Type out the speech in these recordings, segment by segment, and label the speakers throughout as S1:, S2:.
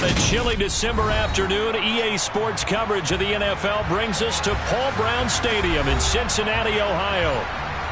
S1: a chilly December afternoon, EA Sports coverage of the NFL brings us to Paul Brown Stadium in Cincinnati, Ohio.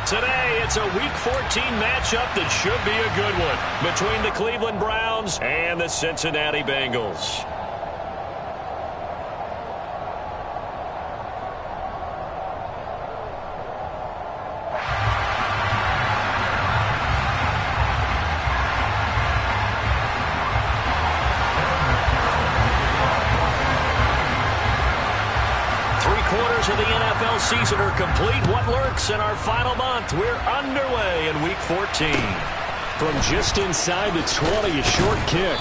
S1: Today, it's a Week 14 matchup that should be a good one between the Cleveland Browns and the Cincinnati Bengals. Of the NFL season are complete. What lurks in our final month? We're underway in Week 14.
S2: From just inside the 20, a short kick.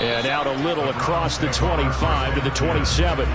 S2: And out a little across the 25 to the 27.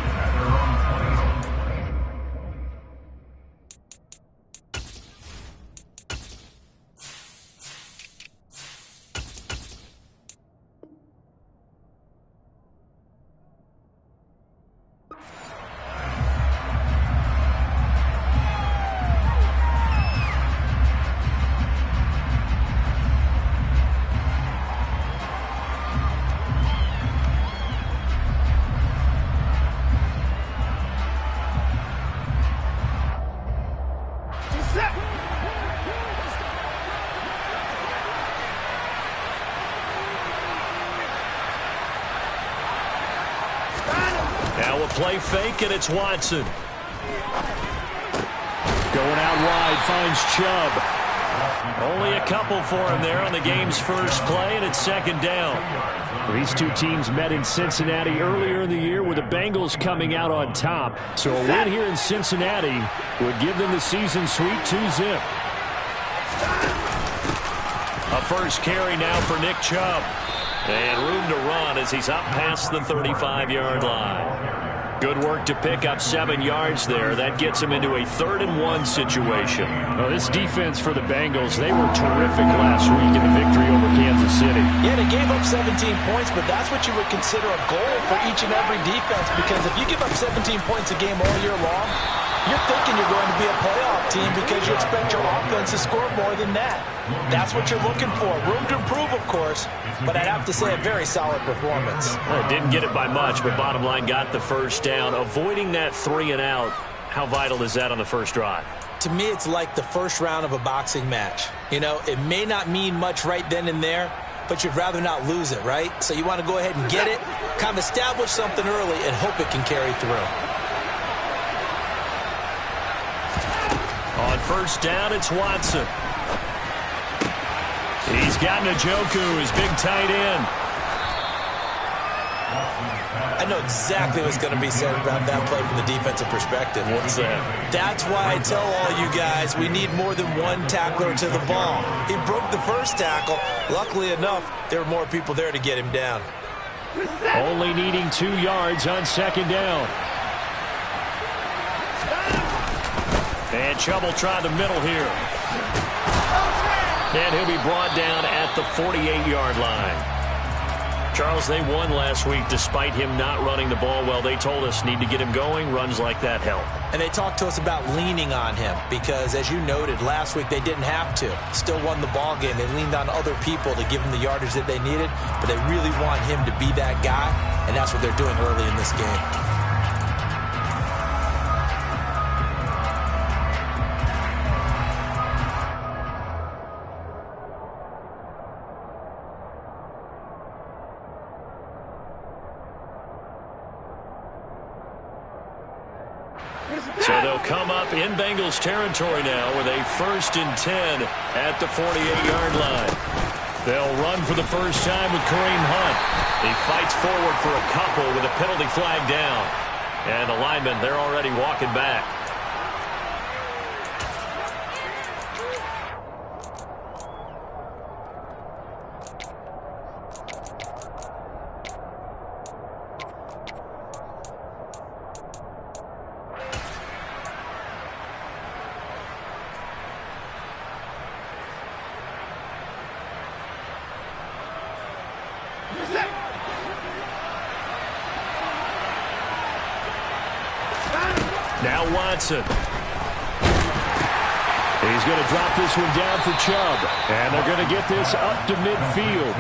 S1: Now a play fake, and it's Watson.
S2: Going out wide, finds Chubb.
S1: Only a couple for him there on the game's first play, and it's second down.
S2: These two teams met in Cincinnati earlier in the year with the Bengals coming out on top. So a win here in Cincinnati would give them the season sweep 2-zip.
S1: A first carry now for Nick Chubb. And room to run as he's up past the 35-yard line. Good work to pick up 7 yards there. That gets him into a 3rd-and-1 situation.
S2: Well, this defense for the Bengals, they were terrific last week in the victory over Kansas City.
S3: Yeah, they gave up 17 points, but that's what you would consider a goal for each and every defense, because if you give up 17 points a game all year long, you're thinking you're going to be a playoff team because you expect your offense to score more than that. That's what you're looking for. Room to improve, of course, but I'd have to say a very solid performance.
S1: Well, didn't get it by much, but bottom line got the first down. Avoiding that 3-and-out, how vital is that on the first drive?
S3: To me, it's like the first round of a boxing match. You know, it may not mean much right then and there, but you'd rather not lose it, right? So you want to go ahead and get it, kind of establish something early, and hope it can carry through.
S1: On first down, it's Watson. He's got Njoku, his big tight end.
S3: I know exactly what's going to be said about that play from the defensive perspective.
S1: What's that?
S3: That's why I tell all you guys we need more than one tackler to the ball. He broke the first tackle. Luckily enough, there were more people there to get him down.
S2: Only needing 2 yards on second down.
S1: And Chubb will try the middle here. And he'll be brought down at the 48-yard line. Charles, they won last week despite him not running the ball well. They told us need to get him going. Runs like that help.
S3: And they talked to us about leaning on him because, as you noted, last week they didn't have to. Still won the ball game. They leaned on other people to give him the yardage that they needed, but they really want him to be that guy, and that's what they're doing early in this game.
S1: So they'll come up in Bengals territory now with a 1st and 10 at the 48-yard line. They'll run for the first time with Kareem Hunt. He fights forward for a couple with a penalty flag down. And the linemen, they're already walking back. Now Watson.
S2: He's going to drop this one down for Chubb. And they're going to get this up to midfield.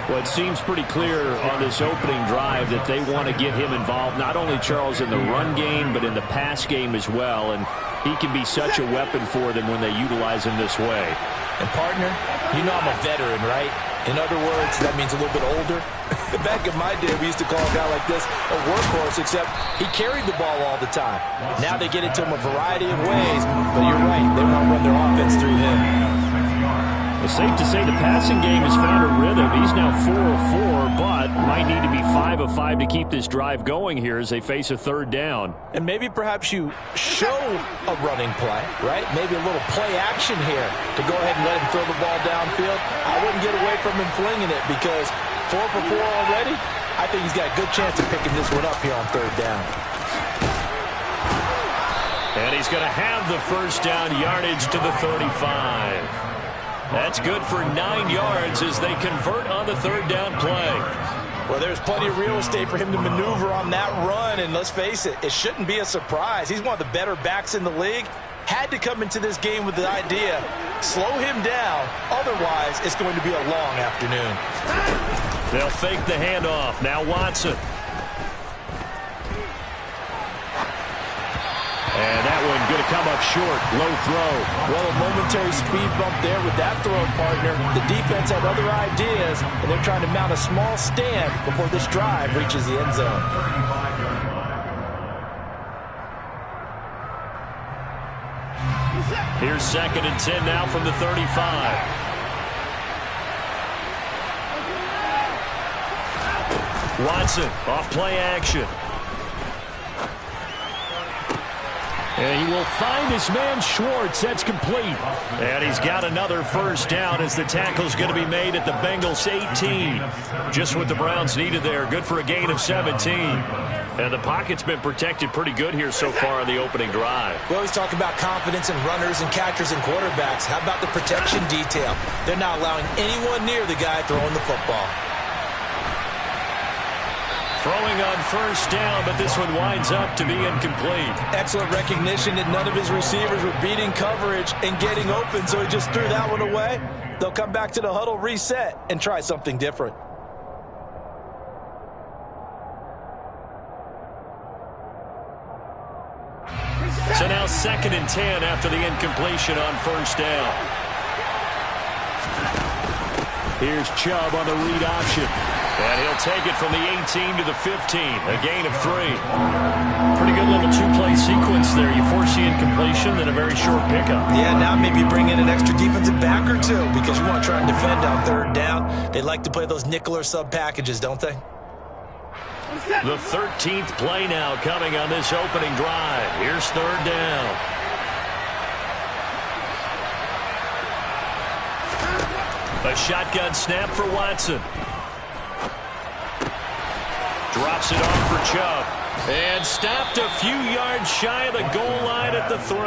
S2: Well, it seems pretty clear on this opening drive that they want to get him involved, not only, Charles, in the run game, but in the pass game as well. And he can be such a weapon for them when they utilize him this way.
S3: And, partner, you know I'm a veteran, right? In other words, that means a little bit older. Back in my day, we used to call a guy like this a workhorse, except he carried the ball all the time. Now they get it to him a variety of ways, but you're right, they want to run their offense through him.
S2: It's safe to say the passing game has found a rhythm. He's now 4 of 4, but might need to be 5 of 5 to keep this drive going here as they face a third down.
S3: And maybe perhaps you show a running play, right? Maybe a little play action here to go ahead and let him throw the ball downfield. I wouldn't get away from him flinging it because 4 for 4 already, I think he's got a good chance of picking this one up here on third down.
S1: And he's going to have the first down yardage to the 35. That's good for 9 yards as they convert on the third down play.
S3: Well, there's plenty of real estate for him to maneuver on that run, and let's face it, it shouldn't be a surprise. He's one of the better backs in the league. Had to come into this game with the idea, slow him down, otherwise it's going to be a long afternoon.
S1: They'll fake the handoff. Now Watson.
S2: And that one going to come up short. Low throw.
S3: Well, a momentary speed bump there with that throw, partner. The defense had other ideas, and they're trying to mount a small stand before this drive reaches the end zone.
S1: Here's 2nd and 10 now from the 35. Watson off play action.
S2: And he will find his man Schwartz. That's complete.
S1: And he's got another first down as the tackle's going to be made at the Bengals 18. Just what the Browns needed there. Good for a gain of 17. And the pocket's been protected pretty good here so far on the opening drive.
S3: We always talk about confidence in runners and catchers and quarterbacks. How about the protection detail? They're not allowing anyone near the guy throwing the football.
S1: Throwing on first down, but this one winds up to be incomplete.
S3: Excellent recognition that none of his receivers were beating coverage and getting open, so he just threw that one away. They'll come back to the huddle, reset, and try something different.
S1: So now 2nd and 10 after the incompletion on first down.
S2: Here's Chubb on the read option.
S1: And he'll take it from the 18 to the 15, a gain of 3. Pretty good little two-play sequence there. You force the incompletion, then a very short pickup.
S3: Yeah, now maybe bring in an extra defensive back or two because you want to try and defend on third down. They like to play those nickel or sub packages, don't they?
S1: The 13th play now coming on this opening drive. Here's third down. A shotgun snap for Watson. Drops it off for Chubb. And stopped a few yards shy of the goal line at the 3.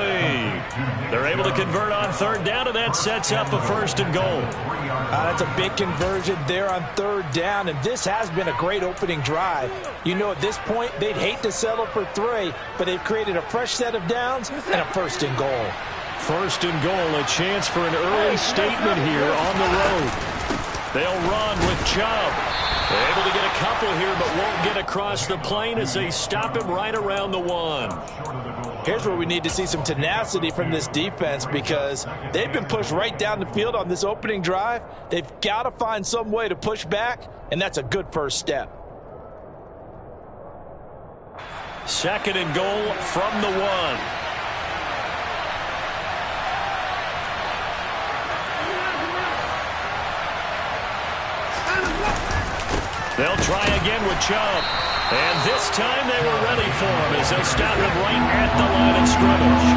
S1: They're able to convert on third down, and that sets up a 1st and goal.
S3: That's a big conversion there on third down, and this has been a great opening drive. You know, at this point, they'd hate to settle for 3, but they've created a fresh set of downs and a 1st and goal.
S2: 1st and goal, a chance for an early statement here on the road.
S1: They'll run with Chubb. They're able to get a couple here, but won't get across the plane as they stop him right around the 1.
S3: Here's where we need to see some tenacity from this defense because they've been pushed right down the field on this opening drive. They've got to find some way to push back, and that's a good first step.
S1: 2nd and goal from the 1. They'll try again with Chubb. And this time they were ready for him as they stop him right at the line of scrimmage.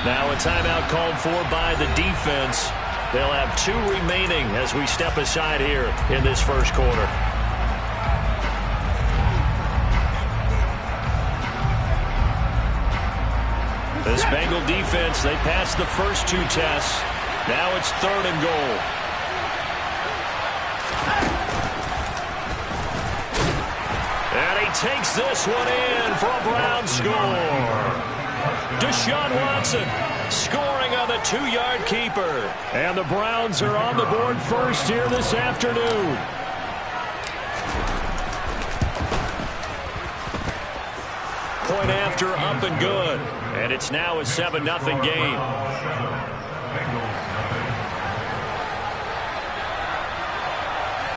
S1: Now a timeout called for by the defense. They'll have 2 remaining as we step aside here in this first quarter. This Bengal defense, they passed the first 2 tests. Now it's 3rd and goal. And he takes this one in for a Brown score. Deshaun Watson scoring on the 2-yard keeper.
S2: And the Browns are on the board first here this afternoon.
S1: Point after, up and good. And it's now a 7-0 game.